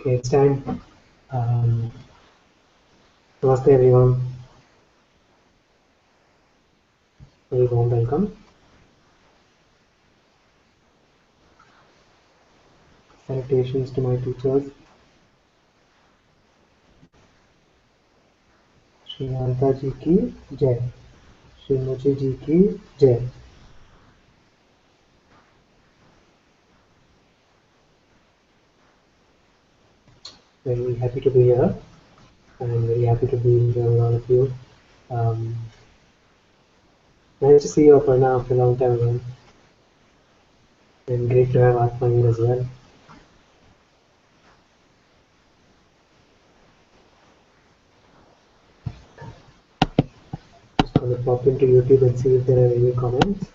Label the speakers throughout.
Speaker 1: Okay, it's time. Namaste everyone. Very warm welcome. Salutations to my teachers. Shri Anta ji ki jai. Shri Mochi ji ki jai. Very happy to be here. I'm very happy to be here with all of you. Nice to see you, Aparna, after a long time again. And great to have Atma here as well. Just going to pop into YouTube and see if there are any comments.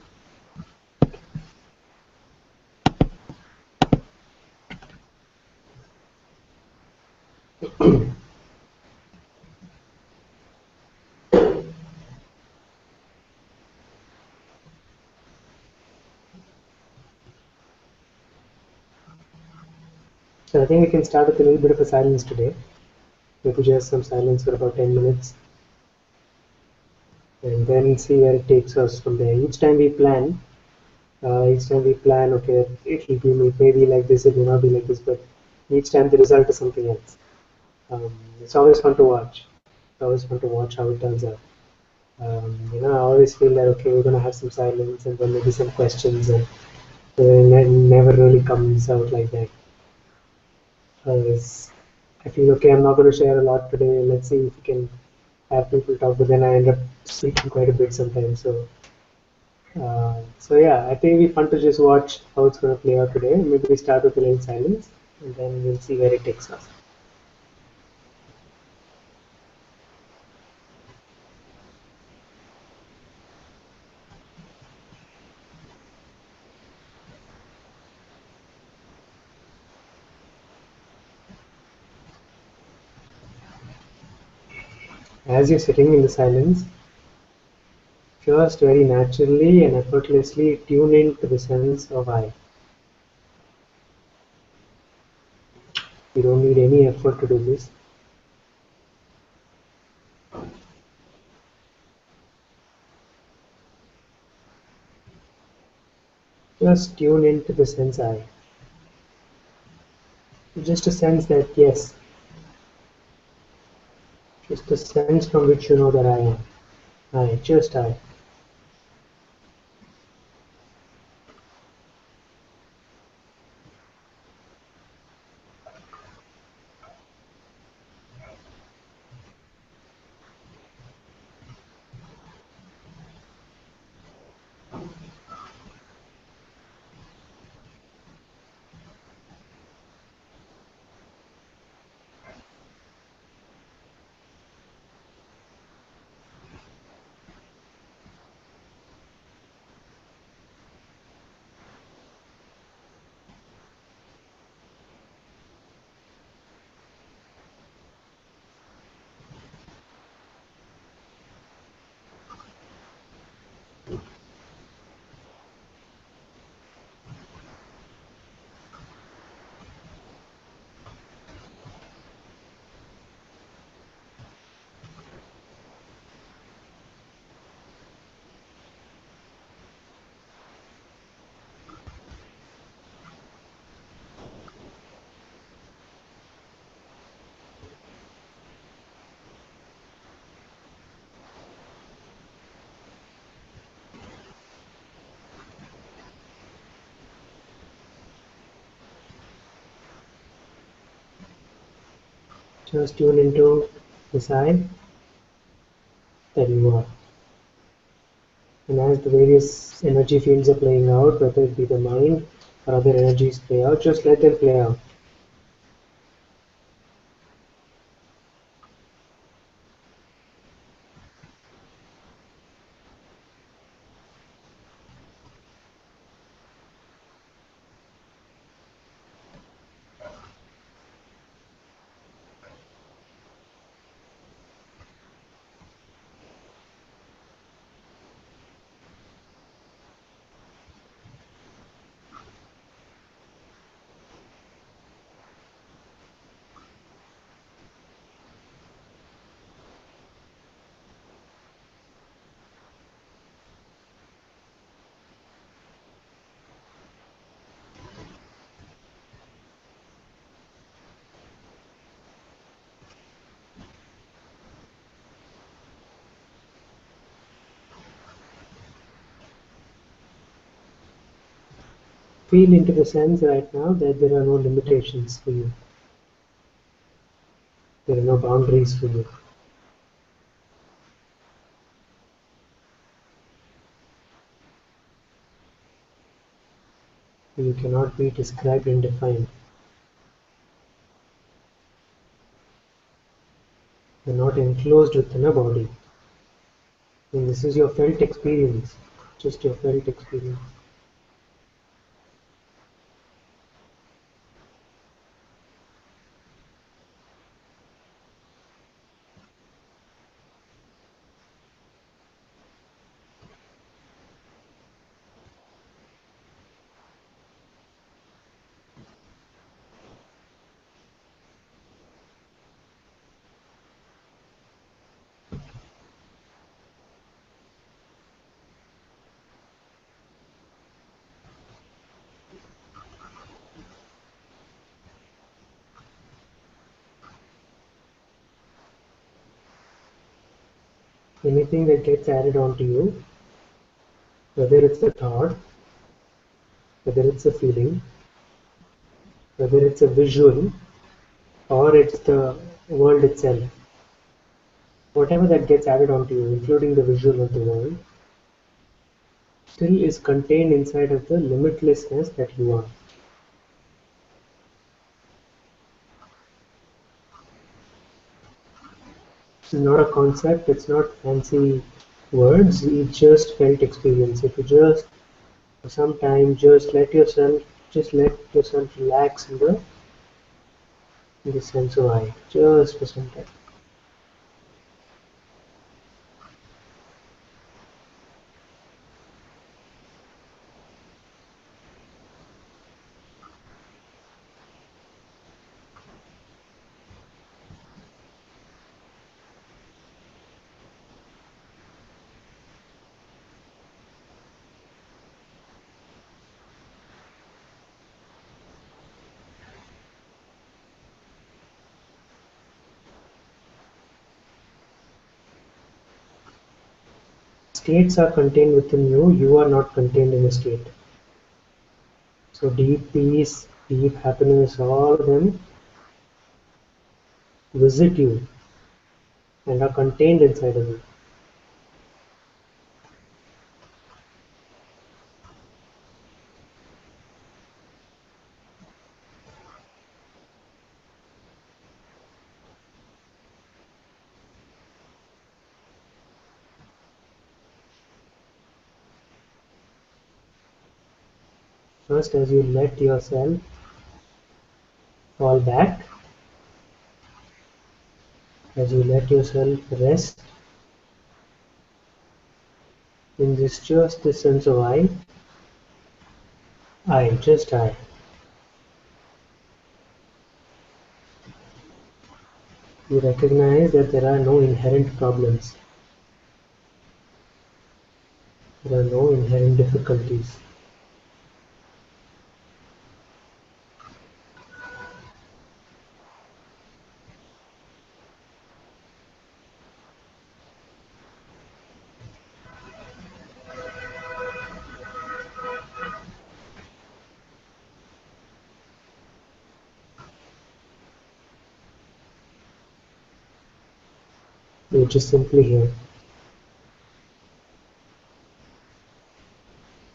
Speaker 1: So I think we can start with a little bit of a silence today. Maybe just some silence for about 10 minutes. And then see where it takes us from there. Each time we plan, okay, it will be maybe like this, it may not be like this, but each time the result is something else. It's always fun to watch. It's always fun to watch how it turns out. I always feel that okay, we're gonna have some silence and then maybe some questions, and it never really comes out like that. I feel okay, I'm not going to share a lot today. Let's see if we can have people talk, but then I end up speaking quite a bit sometimes. So yeah, I think it'll be fun to just watch how it's going to play out today. Maybe we start with a little silence, and then we'll see where it takes us. As you're sitting in the silence, just very naturally and effortlessly tune into the sense of I. You don't need any effort to do this. Just tune into the sense I. Just a sense that yes, just a sense from which you know that I am. Just I. Just tune into the sign that you are. And as the various energy fields are playing out, whether it be the mind or other energies play out, just let them play out. feel into the sense right now that there are no limitations for you. There are no boundaries for you. You cannot be described and defined. You're not enclosed within a body. And this is your felt experience. Just your felt experience. Anything that gets added onto you, whether it's a thought, whether it's a feeling, whether it's a visual, or it's the world itself, whatever that gets added onto you, including the visual of the world, still is contained inside of the limitlessness that you are. It's not a concept, it's not fancy words, it's just felt experience. If you just for some time just let yourself relax in the sense of I. Just for some time. States are contained within you, you are not contained in a state. So deep peace, deep happiness, all of them visit you and are contained inside of you. First, as you let yourself fall back, as you let yourself rest in this just this sense of just I. You recognize that there are no inherent problems. There are no inherent difficulties. You're just simply here.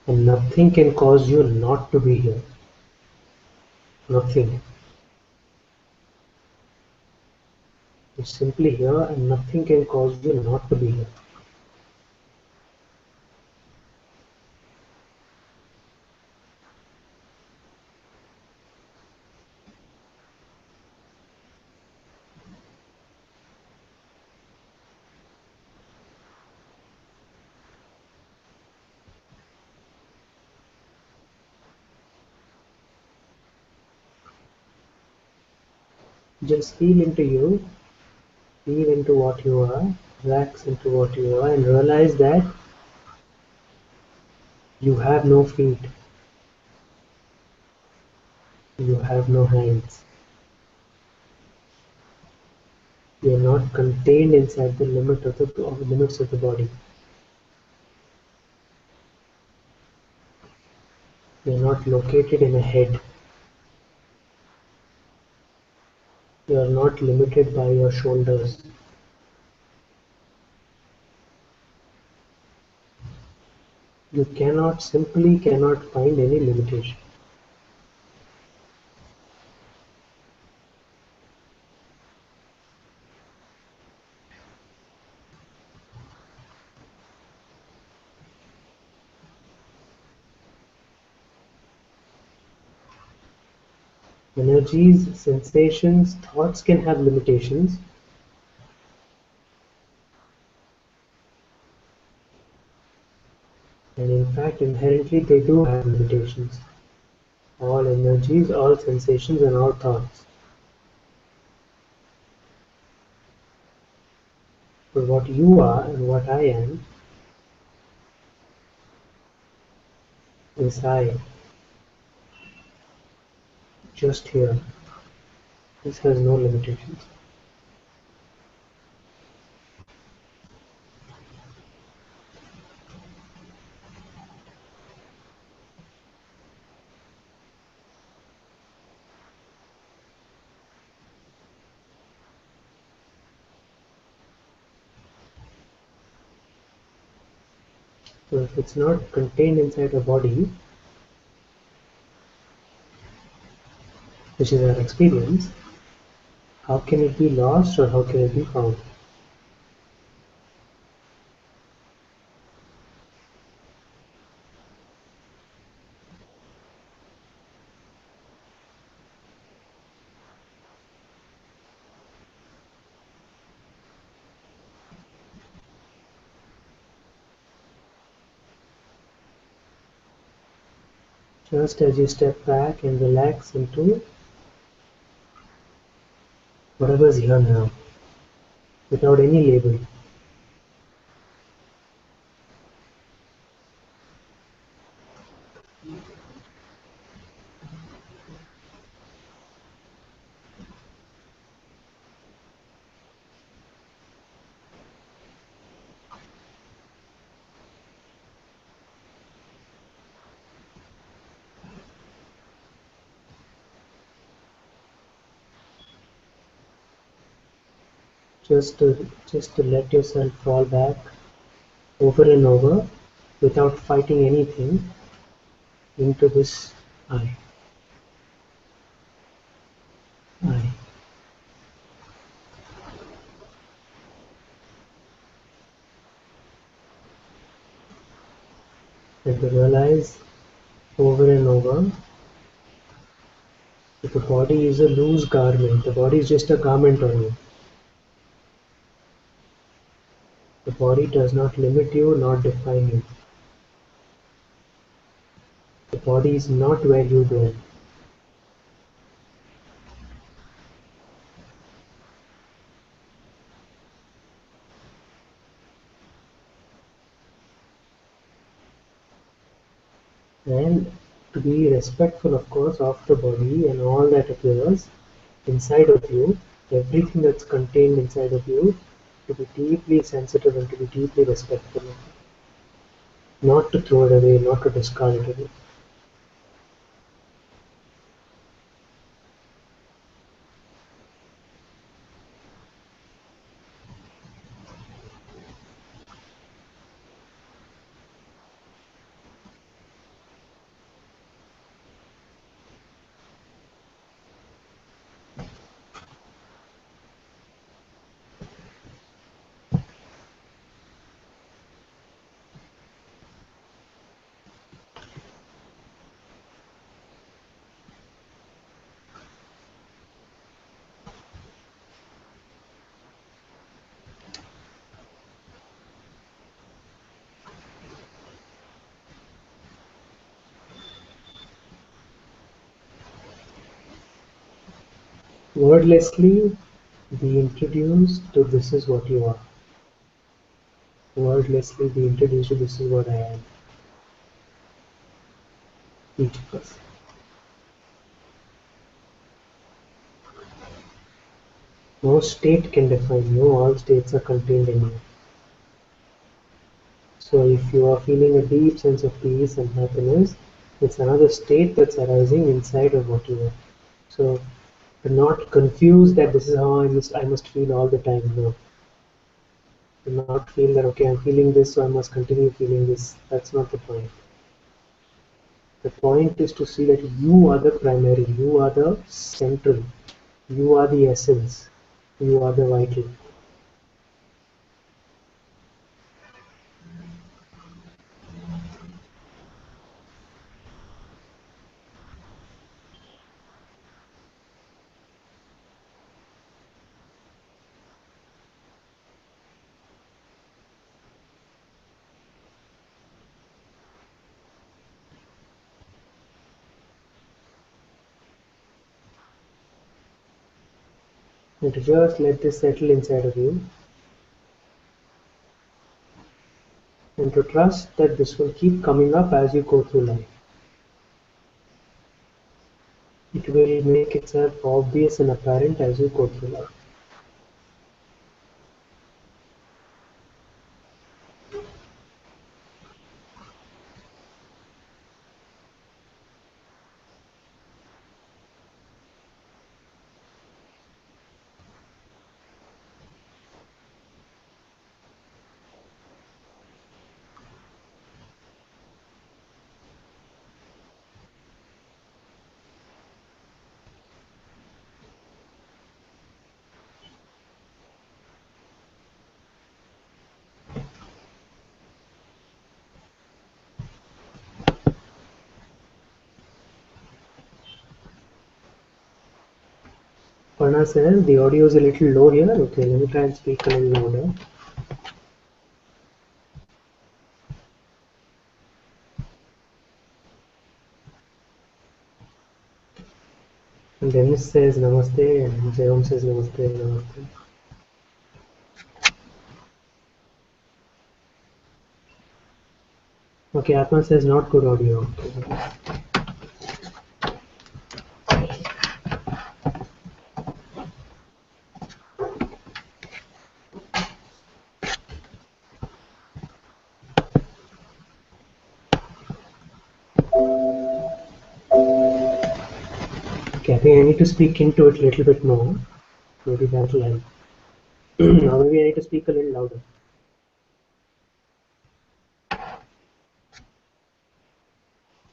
Speaker 1: And nothing can cause you not to be here. Nothing. You're simply here and nothing can cause you not to be here. Just feel into you, feel into what you are, relax into what you are, and realize that you have no feet, you have no hands. You are not contained inside the limits of the body. You're not located in a head. You're not limited by your shoulders. You simply cannot find any limitation. Energies, sensations, thoughts can have limitations. And in fact, inherently, they do have limitations. All energies, all sensations, and all thoughts. But what you are and what I am is I, just here. This has no limitations. So if it's not contained inside a body, which is our experience, how can it be lost or how can it be found? Just as you step back and relax into whatever's here now, without any label. Just to let yourself fall back over and over without fighting anything into this I. I. And to realize over and over that the body is a loose garment. The body is just a garment on you. The body does not limit you nor define you. The body is not where you go. And to be respectful, of course, of the body and all that appears inside of you, everything that's contained inside of you, to be deeply sensitive and to be deeply respectful of it. Not to throw it away, not to discard it away. Wordlessly be introduced to this is what you are. Wordlessly be introduced to this is what I am. Each of us. No state can define you, all states are contained in you. So if you are feeling a deep sense of peace and happiness, It's another state that's arising inside of what you are. So do not confuse that this is how I must feel all the time. No. Do not feel that okay, I'm feeling this, so I must continue feeling this. That's not the point. The point is to see that you are the primary, you are the central, you are the essence, you are the vital. And to just let this settle inside of you, and to trust that this will keep coming up as you go through life. It will make itself obvious and apparent as you go through life. Parna says the audio is a little low here. Okay, let me try and speak a little louder. And Dennis says namaste, and Jayam says namaste, namaste. Okay, Atma says not good audio. Okay. Okay, I think I need to speak into it a little bit more. Maybe that'll help. Now maybe I need to speak a little louder.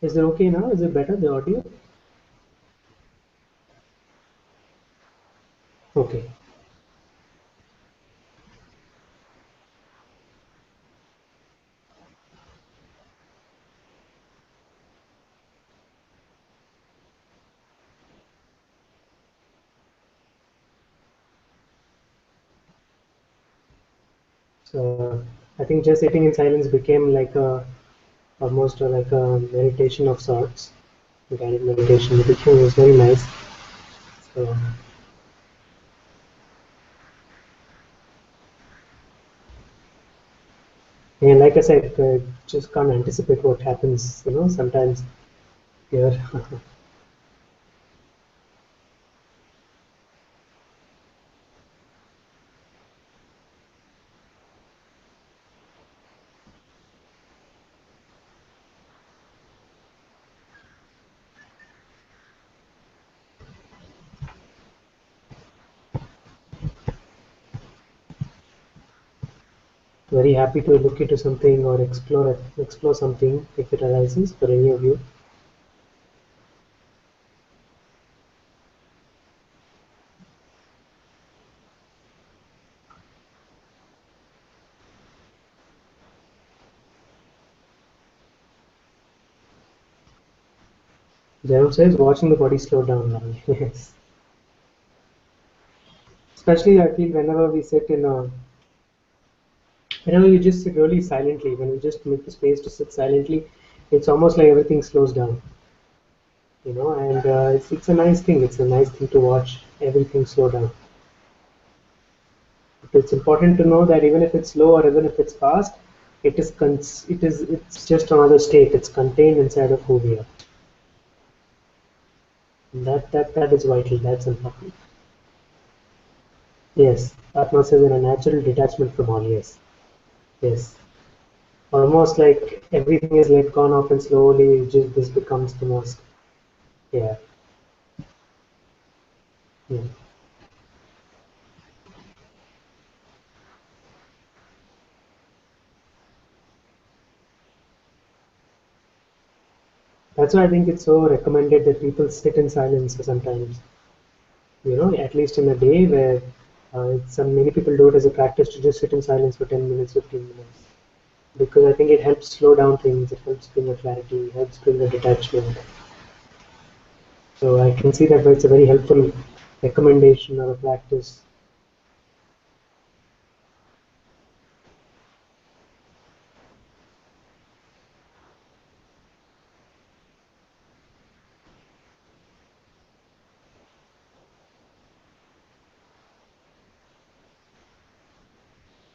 Speaker 1: Is it okay now? Is it better, the audio? Okay. So I think just sitting in silence became like almost like a meditation of sorts, a guided meditation. Which was very nice. So and like I said, just can't anticipate what happens. Sometimes here. Very happy to look into something or explore something if it arises for any of you. Jerome says watching the body slow down now. Yes. Especially I feel whenever we sit whenever you just sit really silently, when we just make the space to sit silently, it's almost like everything slows down. And it's a nice thing. It's a nice thing to watch everything slow down. It's important to know that even if it's slow or even if it's fast, it's just another state. It's contained inside of who we are. And that is vital. That's important. Yes, Atma says in a natural detachment from all. Yes, yes. almost like everything is like gone off and slowly just this becomes the mosque. Yeah. Yeah. That's why I think it's so recommended that people sit in silence for sometimes. At least in a day where some many people do it as a practice to just sit in silence for 10 minutes, 15 minutes. Because I think it helps slow down things, it helps bring a clarity, it helps bring a detachment. So I can see that it's a very helpful recommendation or a practice.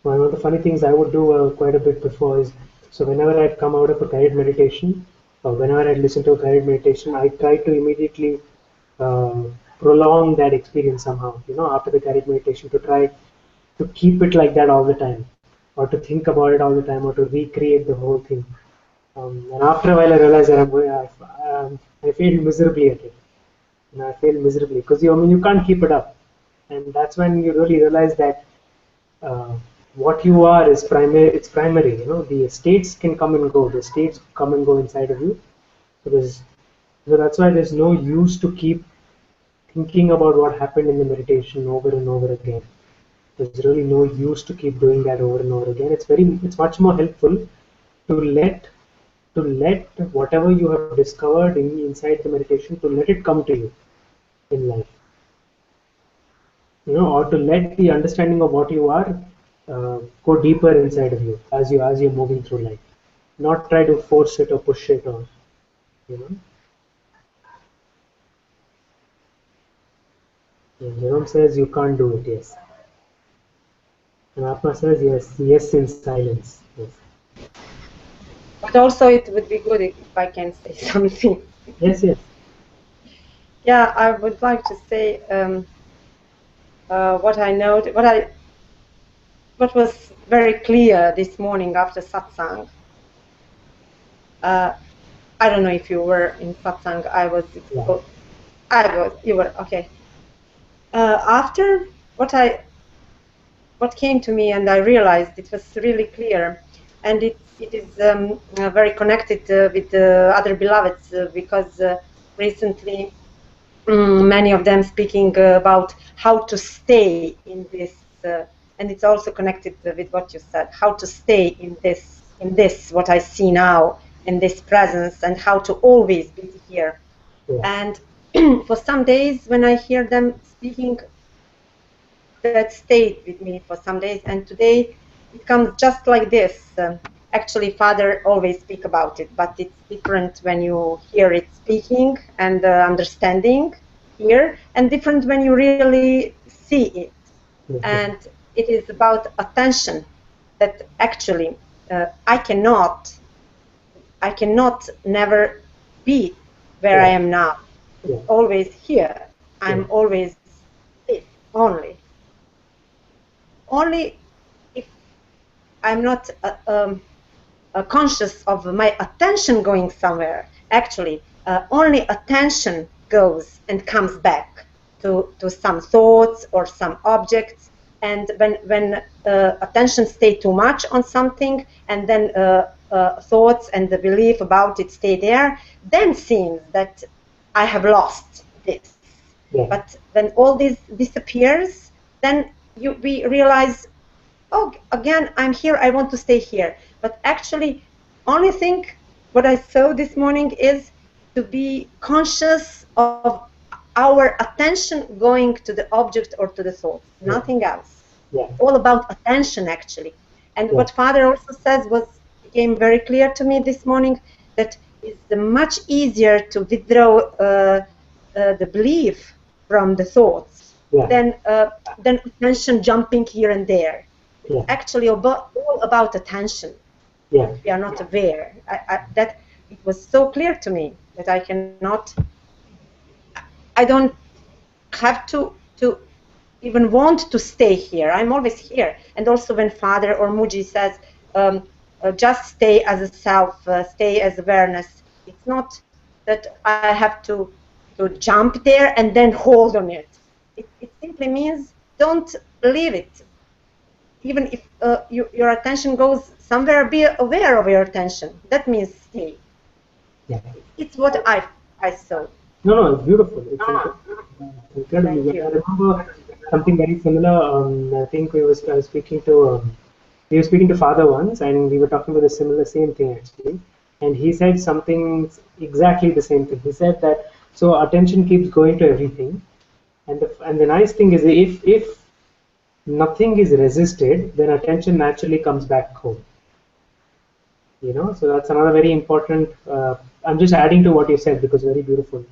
Speaker 1: One of the funny things I would do quite a bit before is, so whenever I'd come out of a guided meditation, or whenever I'd listen to a guided meditation, I try to immediately uh, prolong that experience somehow, after the guided meditation, to try to keep it like that all the time, or to think about it all the time, or to recreate the whole thing. And after a while, I realized that I failed miserably at it. And I failed miserably because you can't keep it up. And that's when you really realize that uh, what you are is primary. It's primary. The states can come and go. The states come and go inside of you. So so that's why there's no use to keep thinking about what happened in the meditation over and over again. There's really no use to keep doing that over and over again. It's much more helpful to let whatever you have discovered inside the meditation, to let it come to you in life, or to let the understanding of what you are go deeper inside of you as you're moving through life, not try to force it or push it, or you know and Jerome says you can't do it, yes, and Atma says yes, yes, in silence, yes.
Speaker 2: But also it would be good if I can say something.
Speaker 1: Yes, yes.
Speaker 2: Yeah, I would like to say what I noted, what was very clear this morning after satsang. I don't know if you were in satsang.
Speaker 1: Yeah.
Speaker 2: You were, okay. After what came to me, and I realized it was really clear, and it is very connected with the other beloveds, because recently many of them speaking about how to stay in this, and it's also connected with what you said, how to stay in this what I see now, in this presence, and how to always be here.
Speaker 1: Yeah.
Speaker 2: And for some days when I hear them speaking, that stayed with me for some days, and today it comes just like this. Actually, Father always speak about it, but it's different when you hear it speaking and understanding here, and different when you really see it. And it is about attention, that actually I cannot never be where I am now. It's always here. I'm always this only. Only if I'm not conscious of my attention going somewhere. Actually, only attention goes and comes back to some thoughts or some objects. And when attention stay too much on something, and then thoughts and the belief about it stay there, then seems that I have lost this.
Speaker 1: Yeah.
Speaker 2: But when all this disappears, then we realize, oh, again, I'm here, I want to stay here. But actually, only thing what I saw this morning is to be conscious of our attention going to the object or to the thought, nothing else.
Speaker 1: Yeah.
Speaker 2: All about attention, actually. And what Father also says became very clear to me this morning, that it's much easier to withdraw the belief from the thoughts than attention jumping here and there. It's actually all about attention.
Speaker 1: Yeah.
Speaker 2: We are not aware. That it was so clear to me that I don't have to even want to stay here. I'm always here. And also when Father or Muji says, just stay as a self, stay as awareness. It's not that I have to jump there and then hold on it. It simply means don't leave it. Even if your attention goes somewhere, be aware of your attention. That means stay.
Speaker 1: Yeah.
Speaker 2: It's what I saw.
Speaker 1: No, it's beautiful. It's incredible. I remember something very similar. I think I was speaking to we were speaking to Father once, and we were talking about the same thing actually. And he said something exactly the same thing. He said that so attention keeps going to everything, and the nice thing is if nothing is resisted, then attention naturally comes back home. So that's another very important. I'm just adding to what you said because very beautiful.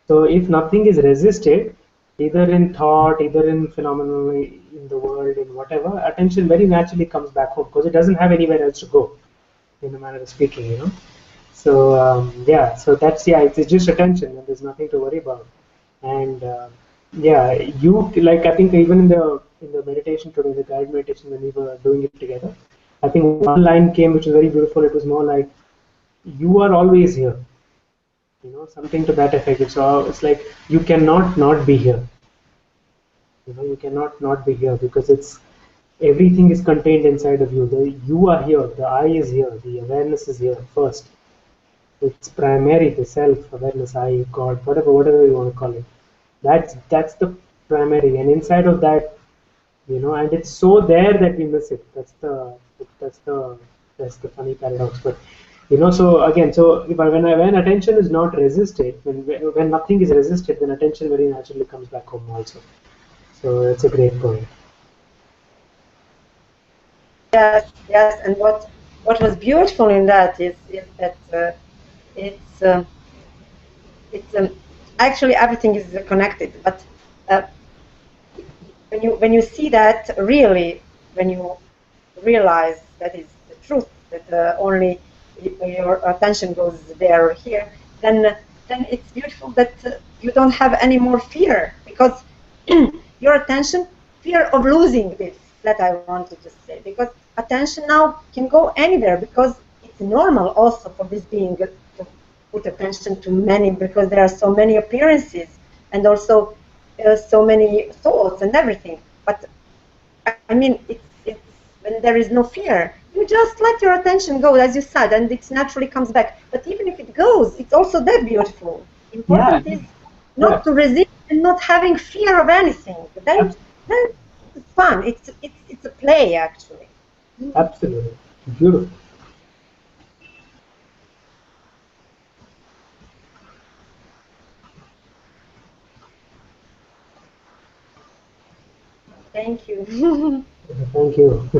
Speaker 1: So if nothing is resisted, either in thought, either in phenomenally in the world, in whatever, attention very naturally comes back home because it doesn't have anywhere else to go, in a manner of speaking. So yeah, so that's it's just attention, and there's nothing to worry about. And yeah, I think even in the meditation today, the guided meditation when we were doing it together, I think one line came which was very beautiful. It was more like, "You are always here." Something to that effect. It's like you cannot not be here. You cannot not be here because everything is contained inside of you. You are here. The I is here. The awareness is here first. It's primary. The self awareness, I, God, whatever you want to call it. That's the primary, and inside of that, and it's so there that we miss it. That's the funny paradox. But so again, when attention is not resisted, when nothing is resisted, then attention very naturally comes back home also. So it's a great point.
Speaker 2: Yes, and what was beautiful in that is that it's actually everything is connected. But when you see that really, when you realize that is the truth, that only your attention goes there or here, then it's beautiful that you don't have any more fear, because your attention, fear of losing this, that I wanted to say, because attention now can go anywhere, because it's normal also for this being to put attention to many, because there are so many appearances and also so many thoughts and everything. But I mean, it's when there is no fear, you just let your attention go, as you said, and it naturally comes back. But even if it goes, it's also that beautiful. Important is not to resist and not having fear of anything. Then it's fun. It's a play, actually.
Speaker 1: Absolutely beautiful.
Speaker 2: Thank you.
Speaker 1: Thank you.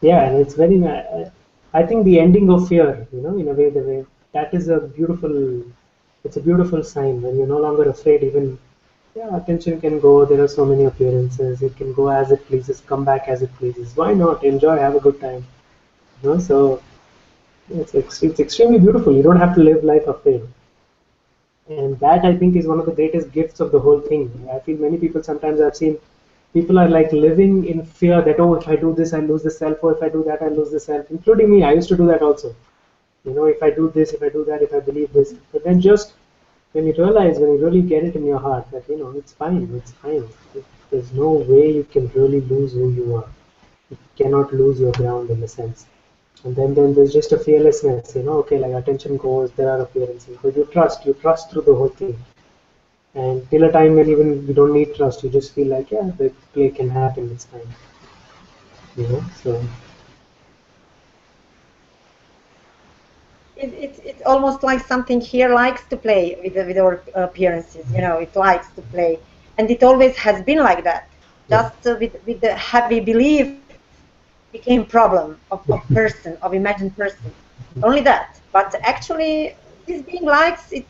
Speaker 1: Yeah, and it's very. I think the ending of fear, in a way, the way that is a beautiful. It's a beautiful sign when you're no longer afraid. Even, yeah, attention can go. There are so many appearances. It can go as it pleases, come back as it pleases. Why not? Enjoy, have a good time. So it's extremely beautiful. You don't have to live life afraid. And that, I think, is one of the greatest gifts of the whole thing. I feel many people, sometimes I've seen people are like living in fear that, oh, if I do this, I lose the self, or if I do that, I lose the self, including me. I used to do that also. If I do this, if I do that, if I believe this. But then just when you realize, when you really get it in your heart that, it's fine, it's fine. There's no way you can really lose who you are. You cannot lose your ground in a sense. And then there's just a fearlessness, okay, like attention goes, there are appearances, but you trust through the whole thing. And till a time when even you don't need trust, you just feel like, yeah, the play can happen, it's fine. So.
Speaker 2: It's almost like something here likes to play with our appearances. It likes to play, and it always has been like that. Just with the heavy belief became problem of person, of imagined person. Only that. But actually, this being likes it.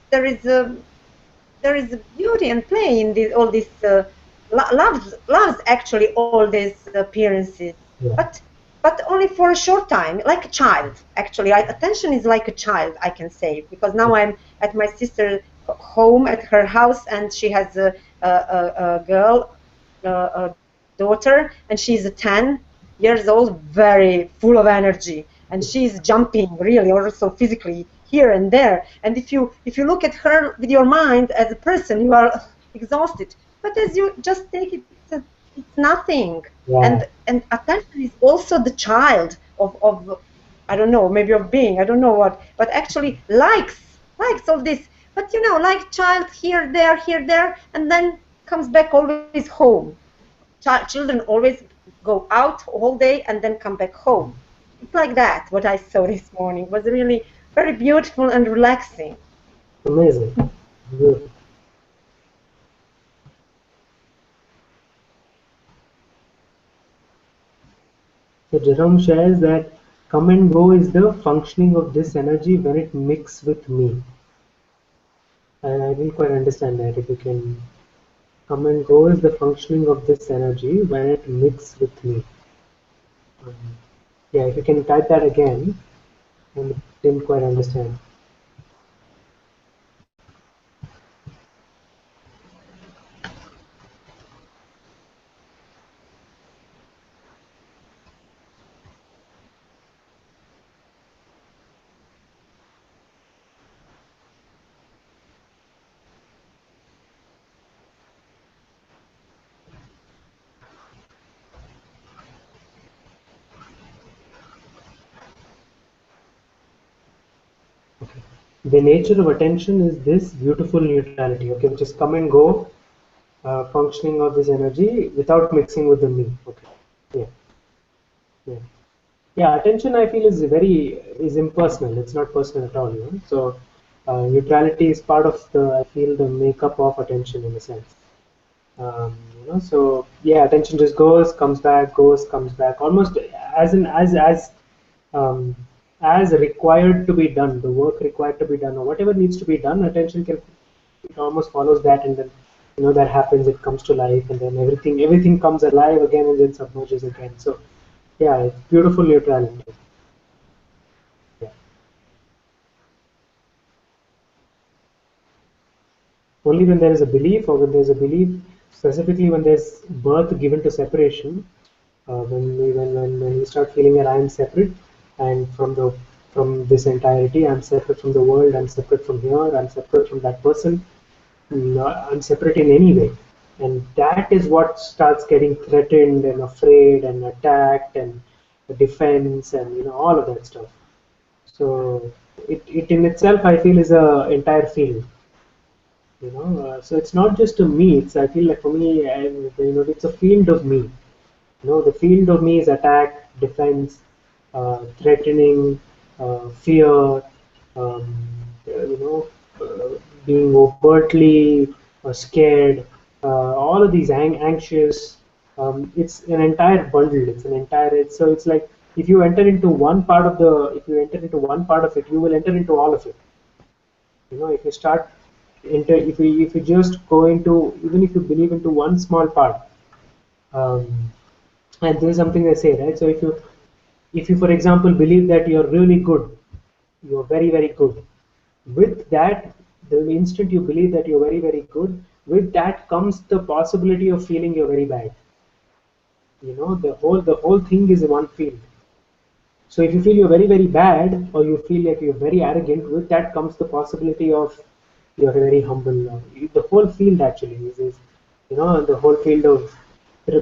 Speaker 2: There is a beauty and play in all this. Loves actually all these appearances, but only for a short time, like a child. Actually, attention is like a child, I can say, because now I'm at my sister's home at her house, and she has a girl, a daughter, and she's 10 years old, very full of energy, and she's jumping really also physically here and there. And if you look at her with your mind as a person, you are exhausted. But as you just take it, it's nothing.
Speaker 1: Yeah.
Speaker 2: And attention is also the child of I don't know, maybe of being, I don't know what, but actually likes all this. But like child here, there, and then comes back always home. Children always go out all day and then come back home. It's like that. What I saw this morning was really very beautiful and relaxing.
Speaker 1: Amazing. Good. So Jerome shares that come and go is the functioning of this energy when it mixes with me. I didn't quite understand that. If you can, come and go is the functioning of this energy when it mixes with me. Um, yeah, if you can type that again, I didn't quite understand. The nature of attention is this beautiful neutrality, okay, which is come and go, functioning of this energy without mixing with the me. Okay, yeah, yeah, yeah. Attention, I feel, is impersonal. It's not personal at all. So neutrality is part of the, I feel, the makeup of attention in a sense. So yeah, attention just goes, comes back, almost as in um, as required to be done, the work required to be done, or whatever needs to be done, attention can, it almost follows that, and then that happens, it comes to life, and then everything comes alive again and then submerges again. So yeah, it's beautiful neutrality. Yeah. Only when there is a belief, or when there's a belief, specifically when there's birth given to separation, when we start feeling that I am separate, and from this entirety, I'm separate from the world, I'm separate from here, I'm separate from that person, I'm separate in any way, and that is what starts getting threatened and afraid and attacked and defense and all of that stuff. So it in itself, I feel, is a entire field. So it's not just a me. It's, I feel like, for me, it's a field of me. The field of me is attack, defense, threatening, fear, um, you know, being overtly scared, all of these anxious. It's an entire bundle. It's an entire. So it's like, if you enter into one part of if you enter into one part of it, you will enter into all of it. If you start if you just go into, even if you believe into one small part, um, and this is something they say, right? So if you for example believe that you're really good, you're very very good, with that, the instant you believe that you're very very good, with that comes the possibility of feeling you're very bad. The whole thing is one field. So if you feel you're very very bad, or you feel like you're very arrogant, with that comes the possibility of you're very humble. The whole field actually is the whole field of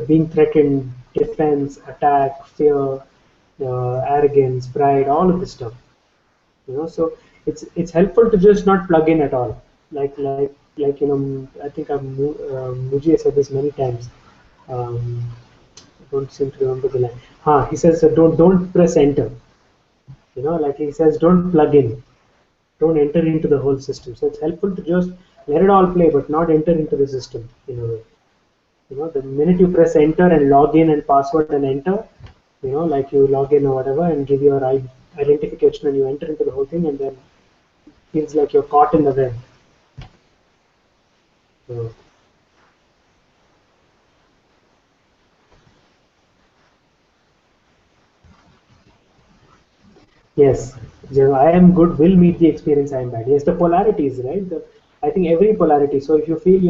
Speaker 1: being threatened, defense, attack, fear, arrogance, pride, all of this stuff. So it's helpful to just not plug in at all. I think Muji has said this many times. Um, I don't seem to remember the line. He says, don't press enter. Like he says, don't plug in, don't enter into the whole system. So it's helpful to just let it all play, but not enter into the system in a way. The minute you press enter and log in and password and enter, like you log in or whatever and give your identification and you enter into the whole thing, and then it feels like you're caught in the web. So, yes, I am good will meet the experience I am bad. Yes, the polarities, right? I think every polarity. So if you feel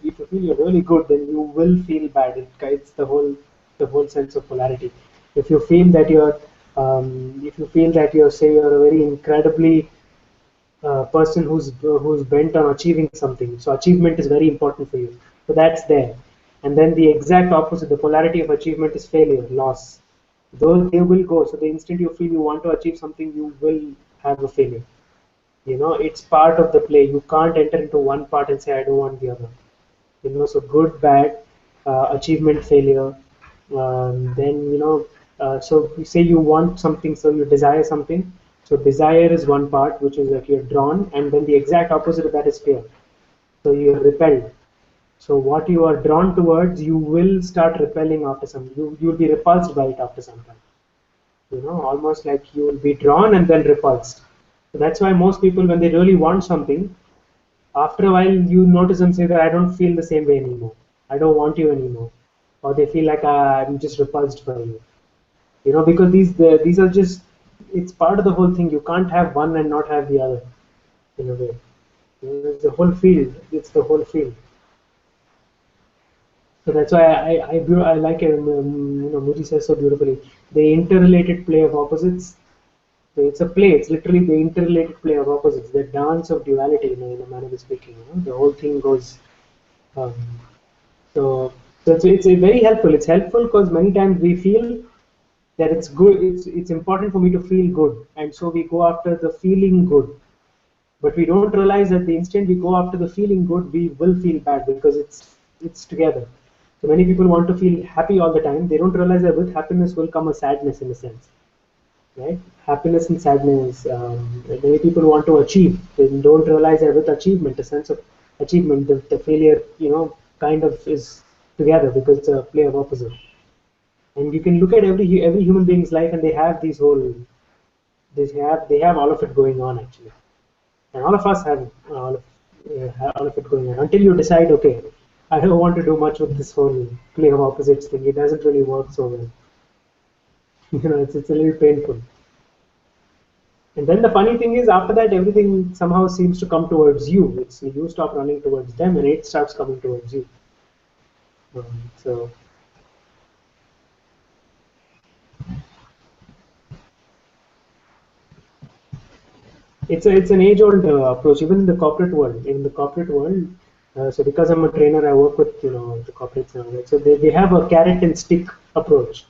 Speaker 1: if you feel you're really good, then you will feel bad. It's the whole sense of polarity. If you feel that if you feel that you're a very incredibly person who's bent on achieving something. So achievement is very important for you. So that's there. And then the exact opposite, the polarity of achievement is failure, loss. Those they will go. So the instant you feel you want to achieve something, you will have a failure. It's part of the play. You can't enter into one part and say I don't want the other. So good, bad, achievement, failure. Then so you say you want something, so you desire something. So desire is one part, which is like you're drawn, and then the exact opposite of that is fear. So you're repelled. So what you are drawn towards, you will start repelling after some. You'll be repulsed by it after some time. Almost like you will be drawn and then repulsed. So that's why most people, when they really want something, after a while you notice them say that I don't feel the same way anymore. I don't want you anymore. Or they feel like I'm just repulsed by you. Because these are just, it's part of the whole thing. You can't have one and not have the other in a way. It's the whole field. It's the whole field. So that's why I like it. Muji says so beautifully. The interrelated play of opposites. So it's a play. It's literally the interrelated play of opposites. The dance of duality, in a manner of speaking. The whole thing goes. Um, so it's very helpful. It's helpful because many times we feel that it's good. It's important for me to feel good, and so we go after the feeling good. But we don't realize that the instant we go after the feeling good, we will feel bad because it's together. So many people want to feel happy all the time. They don't realize that with happiness will come a sadness in a sense, right? Happiness and sadness. Many people want to achieve. They don't realize that with achievement, a sense of achievement, the failure, kind of is together because it's a play of opposite. And you can look at every human being's life, and they have all of it going on actually, and all of us have all of it going on until you decide, okay, I don't want to do much with this whole play of opposites thing. It doesn't really work so well. It's a little painful. And then the funny thing is, after that, everything somehow seems to come towards you. It's you stop running towards them, and it starts coming towards you. So it's an age-old approach, even in the corporate world. In the corporate world, so because I'm a trainer, I work with the corporates now. Right? So they have a carrot and stick approach.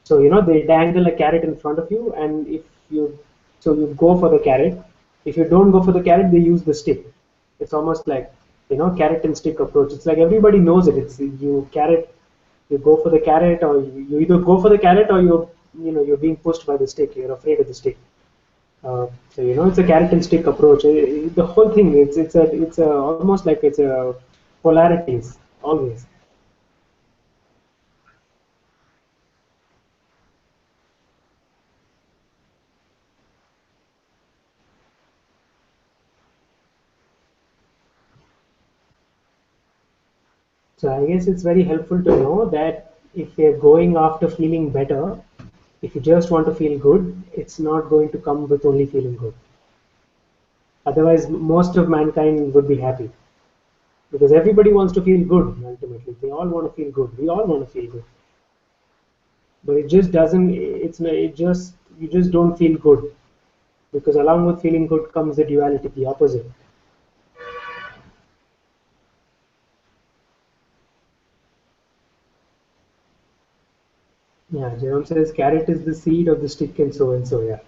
Speaker 1: So they dangle a carrot in front of you, and if you so you go for the carrot. If you don't go for the carrot, they use the stick. It's almost like carrot and stick approach. It's like everybody knows it. It's you go for the carrot, or you either go for the carrot, or you're being pushed by the stick. You're afraid of the stick. So it's a carrot and stick approach. The whole thing, it's a almost like it's a polarities always. So I guess it's very helpful to know that if you're going after feeling better, if you just want to feel good, it's not going to come with only feeling good. Otherwise, most of mankind would be happy because everybody wants to feel good. Ultimately, they all want to feel good. We all want to feel good, but it just doesn't. It's not. It just you just don't feel good because along with feeling good comes the duality, the opposite. Yeah, Jerome says carrot is the seed of the stick, and so and so. Yeah.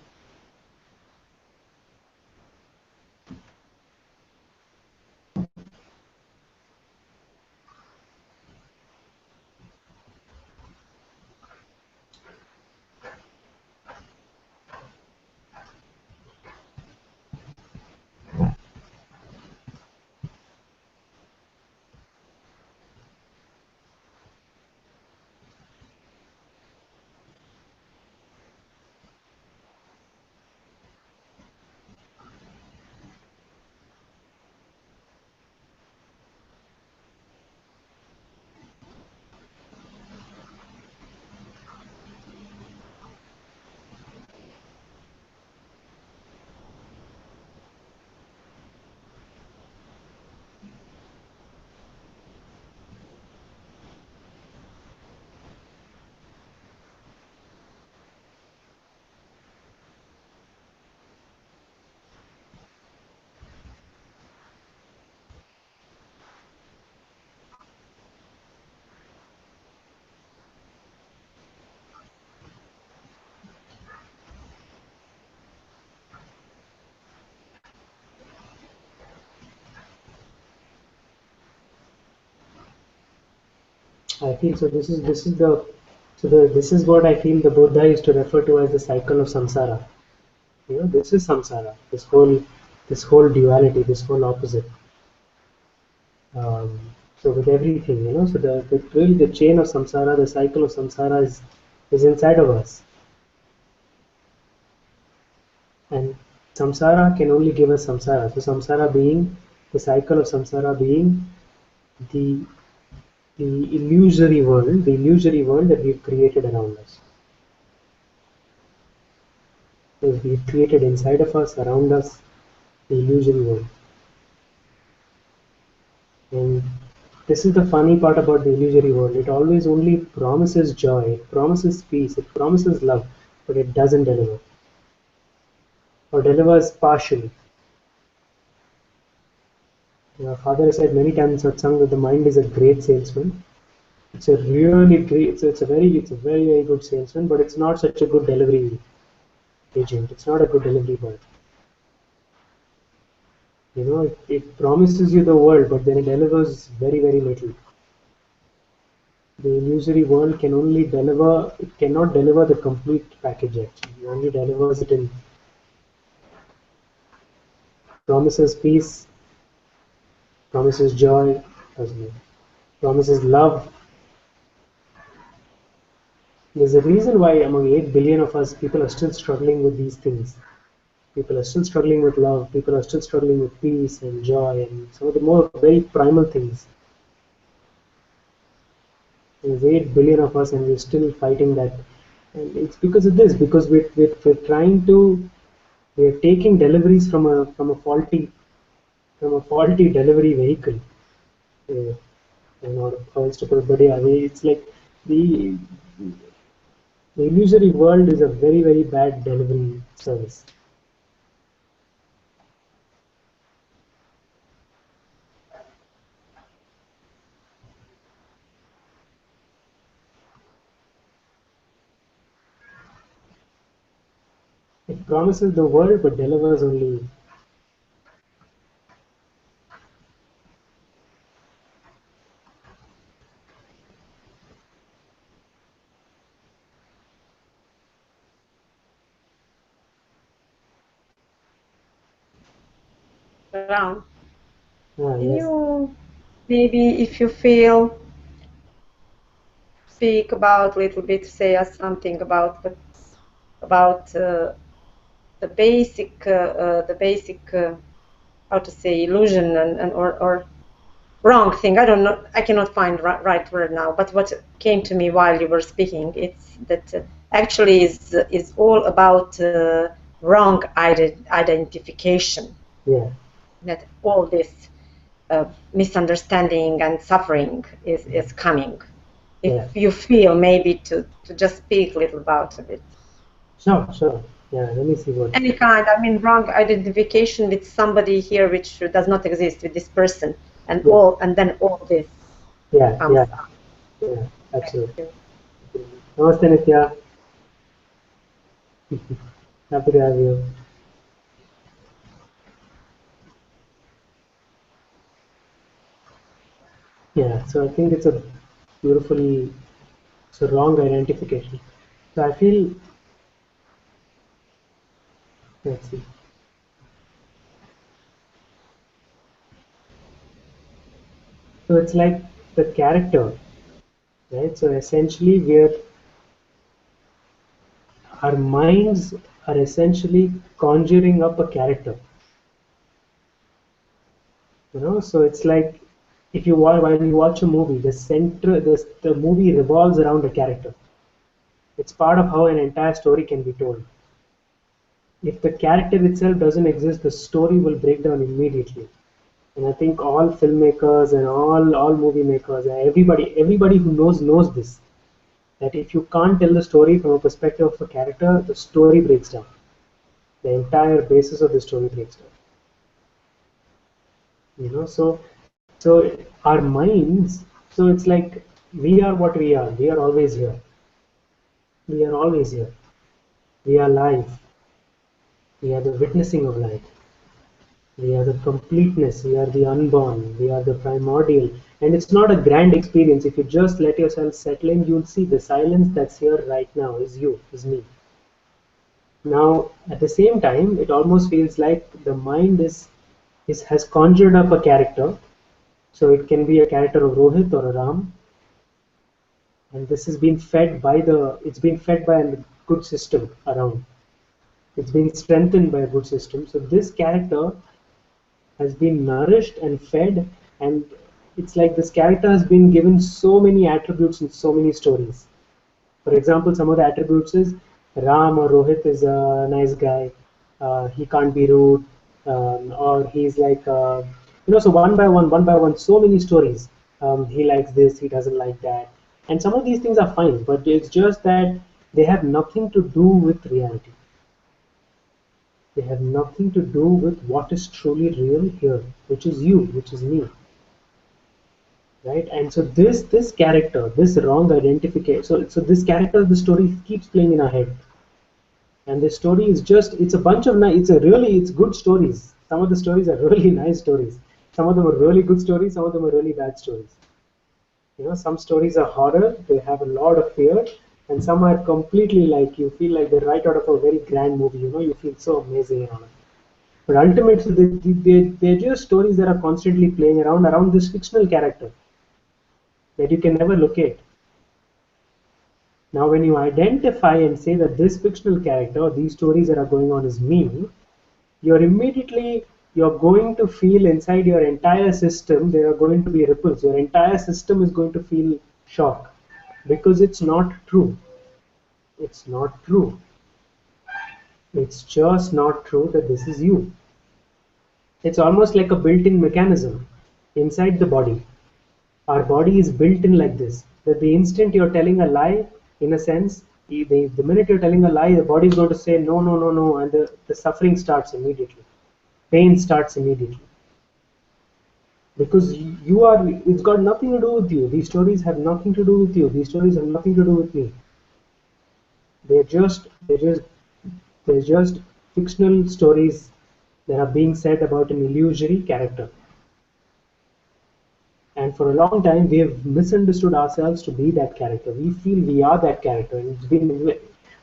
Speaker 1: I feel so. This is what I feel the Buddha used to refer to as the cycle of samsara. You know, this is samsara. This whole duality, this whole opposite. Um, so with everything, you know, so really the chain of samsara, the cycle of samsara is inside of us, and samsara can only give us samsara. So samsara being the cycle of samsara being the the illusory world that we've created around us. So we've created inside of us, around us, the illusory world. And this is the funny part about the illusory world. It always only promises joy, it promises peace, it promises love, but it doesn't deliver. Or delivers partially. Your father has said many times in satsang that the mind is a great salesman. It's a really great, it's a very, very good salesman, but it's not such a good delivery agent. It's not a good delivery boy. You know, it promises you the world, but then it delivers very, very little. The illusory world can only deliver, it cannot deliver the complete package actually. It only delivers it in promises peace, promises joy, doesn't promises love. There's a reason why among 8 billion of us, people are still struggling with these things. People are still struggling with love, people are still struggling with peace and joy and some of the more very primal things. There's 8 billion of us and we're still fighting that. And it's because of this, because we're trying to, we're taking deliveries from a faulty delivery vehicle. Uh, and or how else to put it, but yeah, it's like the the illusory world is a very, very bad delivery service. It promises the world but delivers only.
Speaker 2: Ram, can
Speaker 1: Yes.
Speaker 2: you maybe, if you feel, speak about a little bit, say us something about the basic how to say illusion and or wrong thing. I don't know. I cannot find right word now. But what came to me while you were speaking, it's that actually is all about wrong identification.
Speaker 1: Yeah.
Speaker 2: That all this misunderstanding and suffering is coming. If
Speaker 1: Yeah.
Speaker 2: you feel maybe to just speak a little about it.
Speaker 1: Sure. Yeah, let me see what.
Speaker 2: Any kind, I mean, wrong identification with somebody here which does not exist with this person, and
Speaker 1: Yeah.
Speaker 2: then all this
Speaker 1: Yeah,
Speaker 2: comes
Speaker 1: yeah,
Speaker 2: up.
Speaker 1: yeah,
Speaker 2: Thank
Speaker 1: absolutely.
Speaker 2: you.
Speaker 1: Namaste, Nitya. Happy to have you. Yeah, so I think it's a beautiful, it's a wrong identification. So I feel, let's see. So it's like the character, right? So essentially, our minds are essentially conjuring up a character. You know, so it's like if you while you watch a movie, the movie revolves around a character. It's part of how an entire story can be told. If the character itself doesn't exist, the story will break down immediately. And I think all filmmakers and all movie makers, and everybody who knows this, that if you can't tell the story from a perspective of a character, the story breaks down. The entire basis of the story breaks down. You know, so our minds, so it's like we are what we are. We are always here. We are always here. We are life. We are the witnessing of life. We are the completeness. We are the unborn. We are the primordial. And it's not a grand experience. If you just let yourself settle in, you'll see the silence that's here right now is you, is me. Now, at the same time, it almost feels like the mind has conjured up a character. So it can be a character of Rohit or a Ram, and this has been fed by it's been fed by a good system around. It's been strengthened by a good system. So this character has been nourished and fed, and it's like this character has been given so many attributes in so many stories. For example, some of the attributes is Ram or Rohit is a nice guy. He can't be rude, or he's like, so one by one, so many stories. He likes this, he doesn't like that, and some of these things are fine, but it's just that they have nothing to do with reality. They have nothing to do with what is truly real here, which is you, which is me. Right? And so this character, this wrong identification, so this character, the story keeps playing in our head. And the story is just, it's a bunch of it's good stories. Some of the stories are really nice stories. Some of them are really good stories, some of them are really bad stories. Some stories are horror, they have a lot of fear, and some are completely like, you feel like they're right out of a very grand movie, you feel so amazing around it. But ultimately, they're just stories that are constantly playing around this fictional character that you can never locate. Now, when you identify and say that this fictional character, these stories that are going on is me, you're going to feel inside your entire system, there are going to be ripples. Your entire system is going to feel shock because it's not true. It's not true. It's just not true that this is you. It's almost like a built-in mechanism inside the body. Our body is built in like this, that the instant you're telling a lie, in a sense, the minute you're telling a lie, the body is going to say no, no, no, no, and the suffering starts immediately. Pain starts immediately. Because it's got nothing to do with you. These stories have nothing to do with you. These stories have nothing to do with me. They're just fictional stories that are being said about an illusory character. And for a long time, we have misunderstood ourselves to be that character. We feel we are that character. And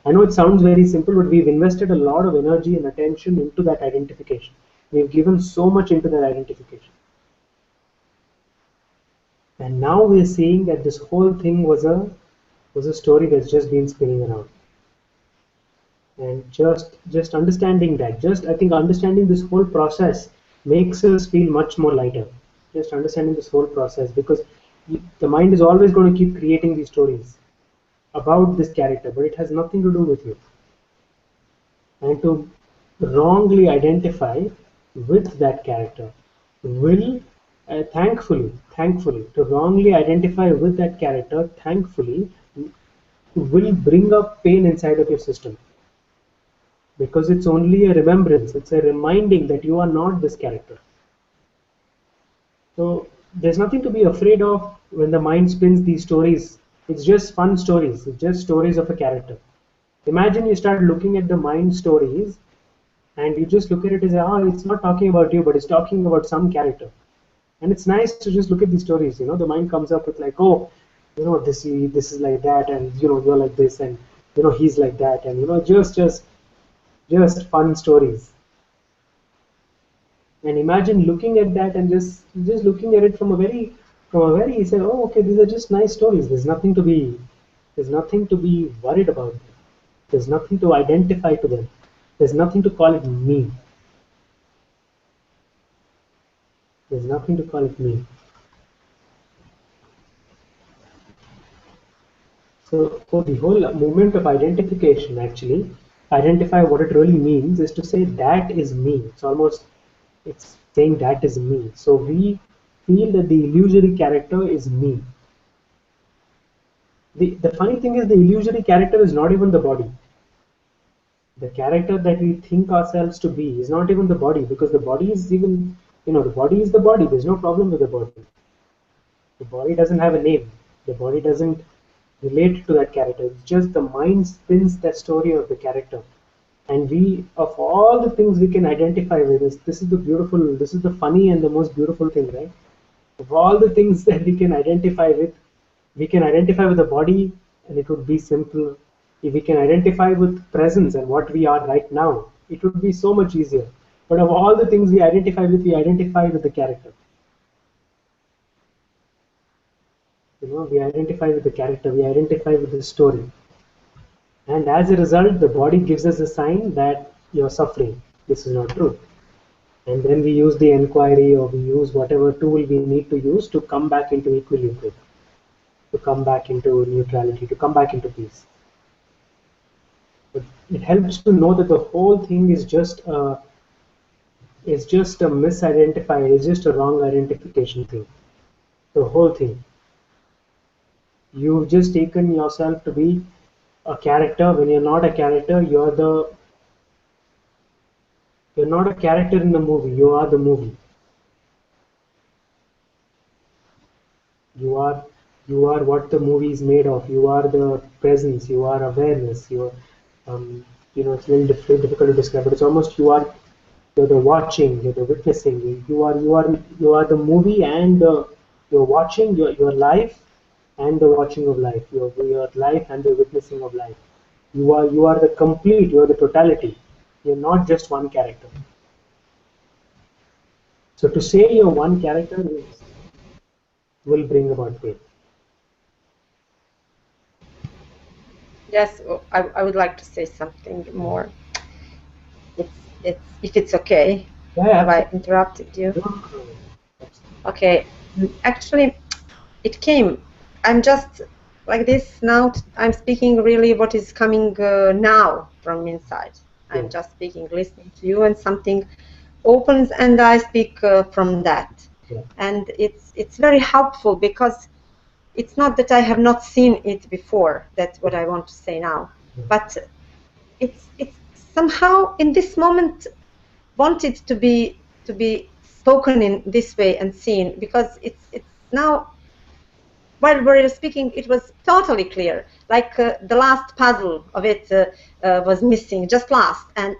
Speaker 1: I know it sounds very simple, but we've invested a lot of energy and attention into that identification. We've given so much into that identification. And now we're seeing that this whole thing was a story that's just been spinning around. And just understanding that, I think understanding this whole process makes us feel much more lighter. Just understanding this whole process, because the mind is always going to keep creating these stories about this character, but it has nothing to do with you. And to wrongly identify with that character will, thankfully, to wrongly identify with that character, thankfully, will bring up pain inside of your system. Because it's only a remembrance, it's a reminding that you are not this character. So there's nothing to be afraid of when the mind spins these stories. It's just fun stories. It's just stories of a character. Imagine you start looking at the mind stories and you just look at it as, it's not talking about you, but it's talking about some character. And it's nice to just look at these stories. The mind comes up with like, this is like that, and you're like this, and he's like that, and just fun stories. And imagine looking at that and just looking at it from a very you say, oh, okay, these are just nice stories. There's nothing to be worried about them. There's nothing to identify to them. There's nothing to call it me. There's nothing to call it me. So for the whole movement of identification, actually, identify what it really means is to say that is me. It's saying that is me. So we feel that the illusory character is me. The funny thing is, the illusory character is not even the body. The character that we think ourselves to be is not even the body, because the body is even, the body is the body. There's no problem with the body. The body doesn't have a name. The body doesn't relate to that character. It's just the mind spins that story of the character. And of all the things we can identify with, this is the funny and the most beautiful thing, right? Of all the things that we can identify with, we can identify with the body, and it would be simple. If we can identify with presence and what we are right now, it would be so much easier. But of all the things we identify with the character. We identify with the character, we identify with the story. And as a result, the body gives us a sign that you're suffering. This is not true. And then we use the inquiry, or we use whatever tool we need to use to come back into equilibrium, to come back into neutrality, to come back into peace. But it helps to know that the whole thing is just a misidentified, it's just a wrong identification thing. The whole thing. You've just taken yourself to be a character when you're not a character. You're not a character in the movie. You are the movie. You are what the movie is made of. You are the presence. You are awareness. It's a little difficult to describe, but it's almost you're the watching. You're the witnessing. You are the movie, and you're watching your life and the watching of life. Your life and the witnessing of life. You are the complete. You are the totality. You're not just one character. So to say you're one character will bring about pain.
Speaker 2: Yes, I would like to say something more. If it's okay.
Speaker 1: Yeah,
Speaker 2: have I interrupted you? Okay, actually, it came. I'm just like this now. I'm speaking really what is coming now from inside. I'm just speaking, listening to you, and something opens, and I speak from that.
Speaker 1: Yeah.
Speaker 2: And it's very helpful, because it's not that I have not seen it before. That's what I want to say now. But it's somehow in this moment wanted to be spoken in this way and seen, because it's now, while we were speaking, it was totally clear. Like the last puzzle of it was missing, just last, and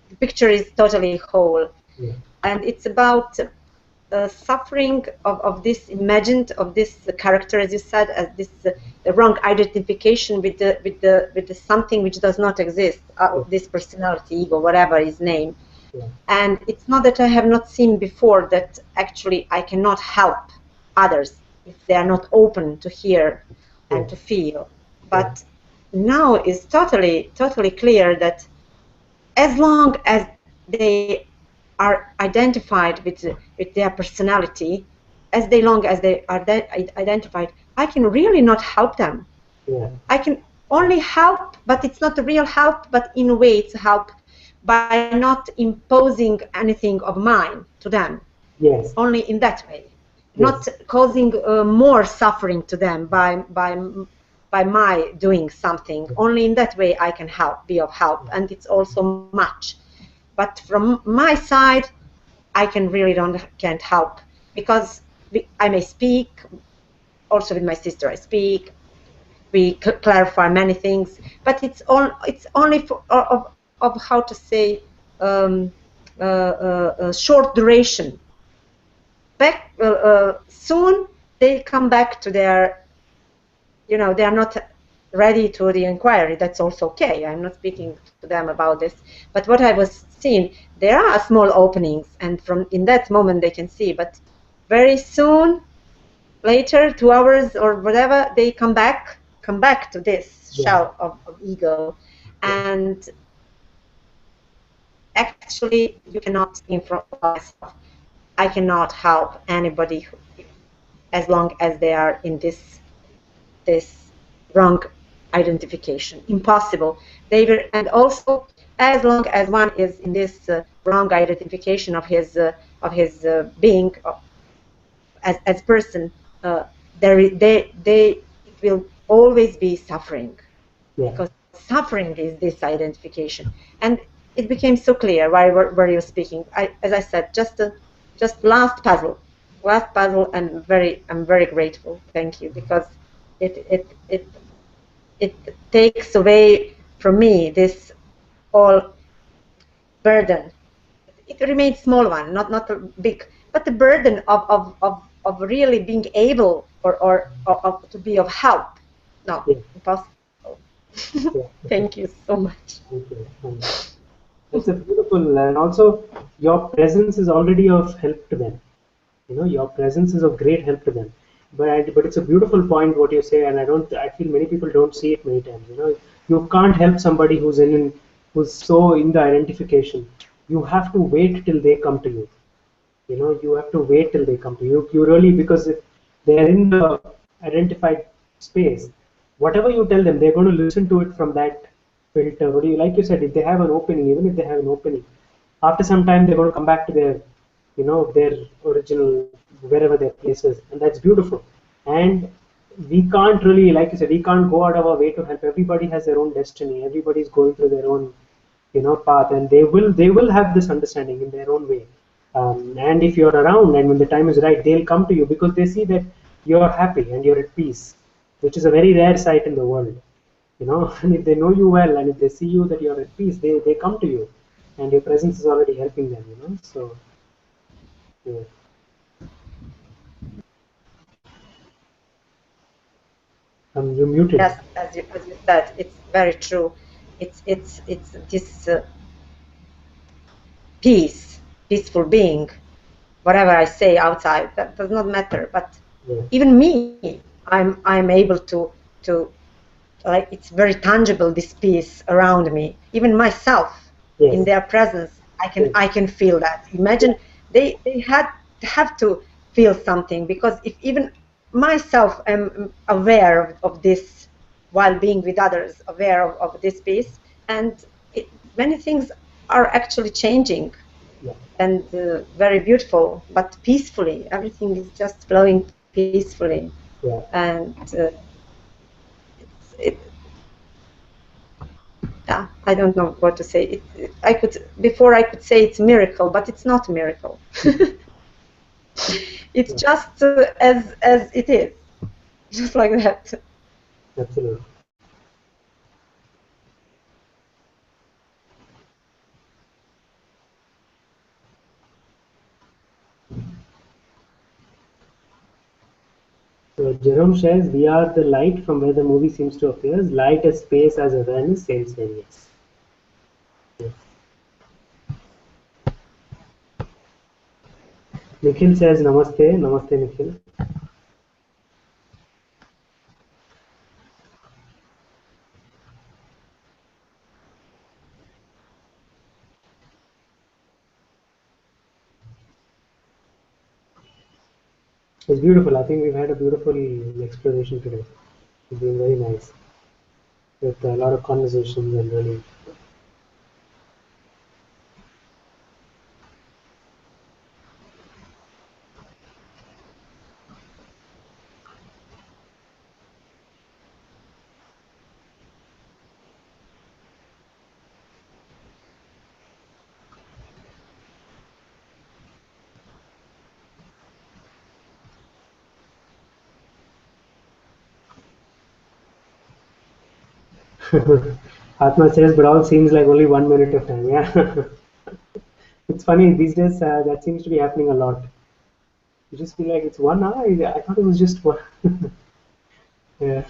Speaker 2: the picture is totally whole.
Speaker 1: Yeah.
Speaker 2: And it's about suffering of this imagined, of this character, as you said, as this wrong identification with the something which does not exist, this personality, ego, whatever is named.
Speaker 1: Yeah.
Speaker 2: And it's not that I have not seen before that actually I cannot help others if they are not open to hear and to feel. But now it's totally clear that as long as they are identified with their personality, as long as they are identified, I can really not help them.
Speaker 1: Yeah.
Speaker 2: I can only help, but it's not a real help, but in a way it's help by not imposing anything of mine to them.
Speaker 1: Yes.
Speaker 2: Only in that way.
Speaker 1: Yes.
Speaker 2: Not causing more suffering to them by my doing something. Only in that way I can help, be of help, and it's also much. But from my side, I can't help, because I may speak. Also with my sister, I speak. We clarify many things, but it's only for of how to say short duration. Back soon they come back to their, they are not ready to the inquiry. That's also okay. I'm not speaking to them about this. But what I was seeing, there are small openings, and from in that moment they can see. But very soon, later, 2 hours or whatever, they come back to this shell of ego, and actually you cannot in front of myself. I cannot help anybody as long as they are in this wrong identification. Impossible. And also as long as one is in this wrong identification of his being as person, it will always be suffering.
Speaker 1: Yeah.
Speaker 2: Because suffering is this identification. And it became so clear while you're speaking. As I said, just last puzzle, and I'm very grateful. Thank you, because it takes away from me this all burden. It remains small one, not a big, but the burden of really being able or to be of help. No,
Speaker 1: Yeah.
Speaker 2: impossible.
Speaker 1: Yeah.
Speaker 2: Thank you so much.
Speaker 1: Thank you. That's a beautiful, and also your presence is already of help to them. You know, your presence is of great help to them. But it's a beautiful point what you say, and I feel many people don't see it many times. You know, you can't help somebody who's so in the identification. You have to wait till they come to you. You know, you have to wait till they come to you. You really, because if they're in the identified space, whatever you tell them, they're going to listen to it from that filter. What do you, like you said, if they have an opening, even if they have an opening, after some time they're going to come back to their, you know, their original, wherever their place is, and that's beautiful. And we can't really, like you said, we can't go out of our way to help. Everybody has their own destiny. Everybody's going through their own, you know, path, and they will have this understanding in their own way. And if you're around and when the time is right, they'll come to you because they see that you're happy and you're at peace, which is a very rare sight in the world. You know, and if they know you well and if they see you that you're at peace, they come to you, and your presence is already helping them. You know, so yeah. You muted.
Speaker 2: Yes, as you said, it's very true. It's this peaceful being. Whatever I say outside, that does not matter. But
Speaker 1: Yeah.
Speaker 2: even me, I'm able to like, it's very tangible, this peace around me. Even myself, in
Speaker 1: Yes.
Speaker 2: their presence,
Speaker 1: Yes.
Speaker 2: I can feel that. Imagine they have to feel something, because if even myself am aware of this while being with others, aware of this peace, and many things are actually changing,
Speaker 1: Yeah.
Speaker 2: and very beautiful, but peacefully. Everything is just flowing peacefully,
Speaker 1: Yeah.
Speaker 2: and it, yeah, I don't know what to say. I could before I could say it's a miracle, but it's not a miracle. It's
Speaker 1: Yeah.
Speaker 2: just as it is, just like that.
Speaker 1: Absolutely. So Jerome says, "We are the light from where the movie seems to appear. Light as space as awareness, same, same, yes." Yes. Nikhil says, "Namaste, namaste, Nikhil." It's beautiful. I think we've had a beautiful exploration today. It's been very nice with a lot of conversations and really. Atma says, but all seems like only 1 minute of time. Yeah, it's funny these days. That seems to be happening a lot. You just feel like it's 1 hour. I thought it was just one. Yeah,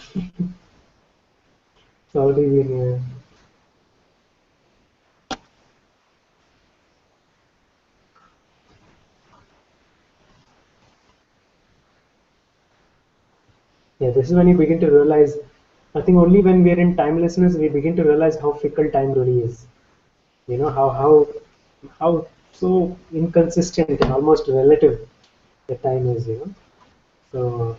Speaker 1: it's already been. Yeah, this is when you begin to realize. I think only when we're in timelessness we begin to realize how fickle time really is. You know how so inconsistent and almost relative the time is. You know, so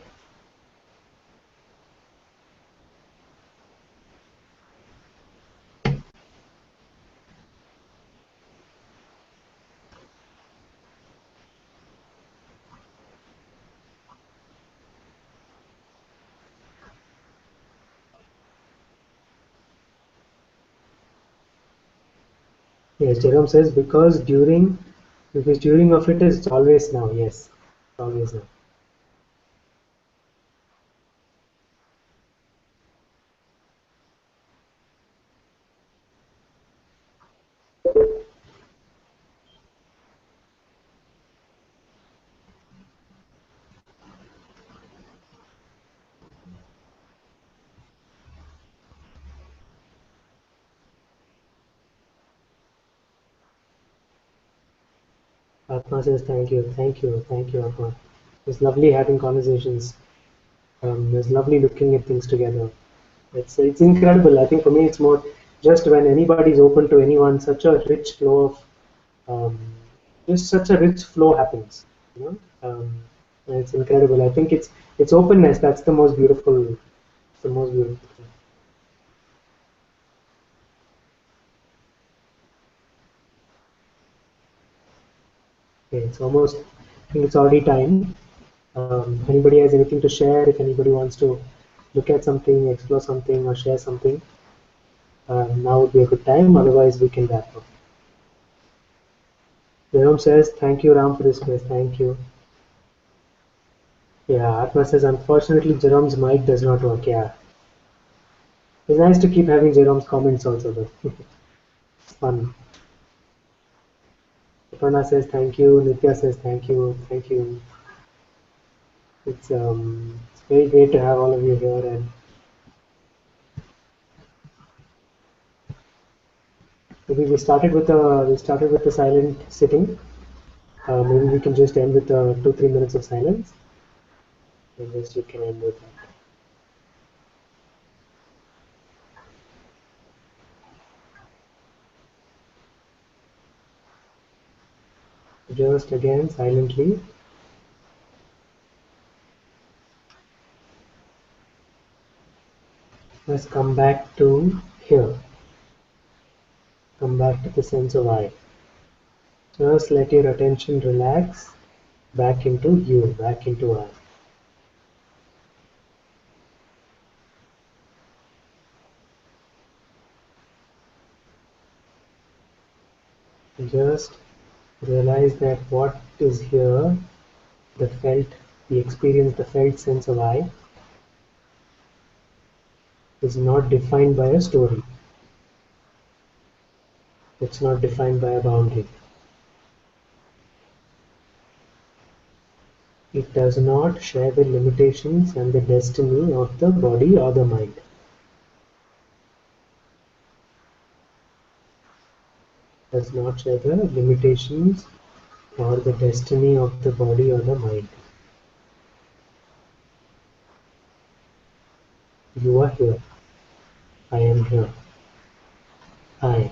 Speaker 1: yes, Jerome says because during of it is always now. Yes, always now. Atma says thank you, thank you, Atma. It's lovely having conversations. It's lovely looking at things together. It's incredible. I think for me, it's more just when anybody's open to anyone, such a rich flow of just such a rich flow happens. You know, and it's incredible. I think it's openness. That's the most beautiful. It's the most beautiful thing. Okay, it's almost. I think it's already time. If anybody has anything to share, if anybody wants to look at something, explore something, or share something, now would be a good time. Otherwise, we can wrap up. Jerome says, "Thank you, Ram, for this space. Thank you." Yeah, Atma says, "Unfortunately, Jerome's mic does not work." Yeah, it's nice to keep having Jerome's comments also, though. It's fun. Aparna says, "Thank you." Nitya says, "Thank you, thank you." It's very great to have all of you here, and maybe we started with the silent sitting. Maybe we can just end with 2-3 minutes of silence, and just you can end with that. Just again silently. Let's come back to here. Come back to the sense of I. Just let your attention relax back into you, back into I. Just realize that what is here, the felt, the experience, the felt sense of I, is not defined by a story. It's not defined by a boundary. It does not share the limitations and the destiny of the body or the mind. Does not share the limitations or the destiny of the body or the mind. You are here. I am here. I.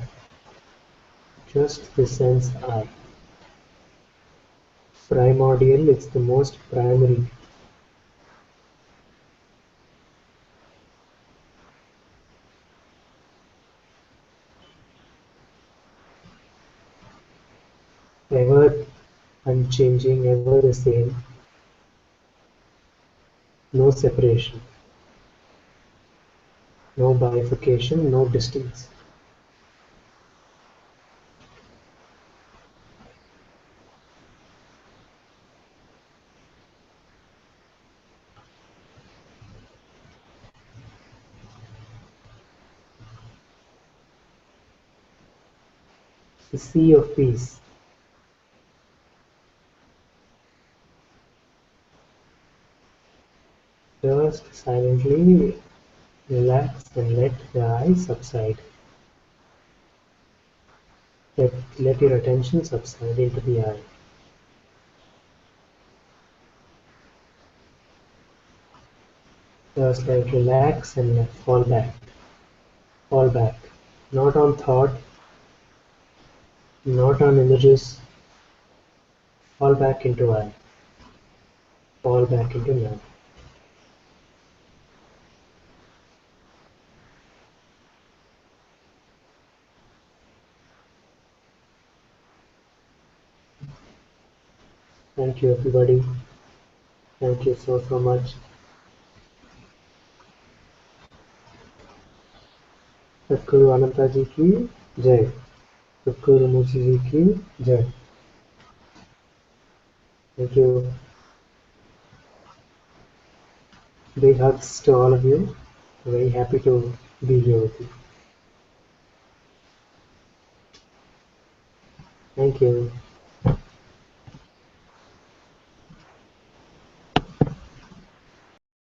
Speaker 1: Just the sense I. Primordial, it's the most primary. Ever unchanging, ever the same. No separation. No bifurcation, no distance. The sea of peace. Just silently relax and let the eyes subside. Let your attention subside into the eye. Just like relax and let fall back. Fall back. Not on thought, not on images. Fall back into eye. Fall back into now. Thank you, everybody. Thank you so much. सद्गुरु अनंता जी की जय. सद्गुरु मूर्ति जी की जय. Thank you. Big hugs to all of you. Very happy to be here with you. Thank you.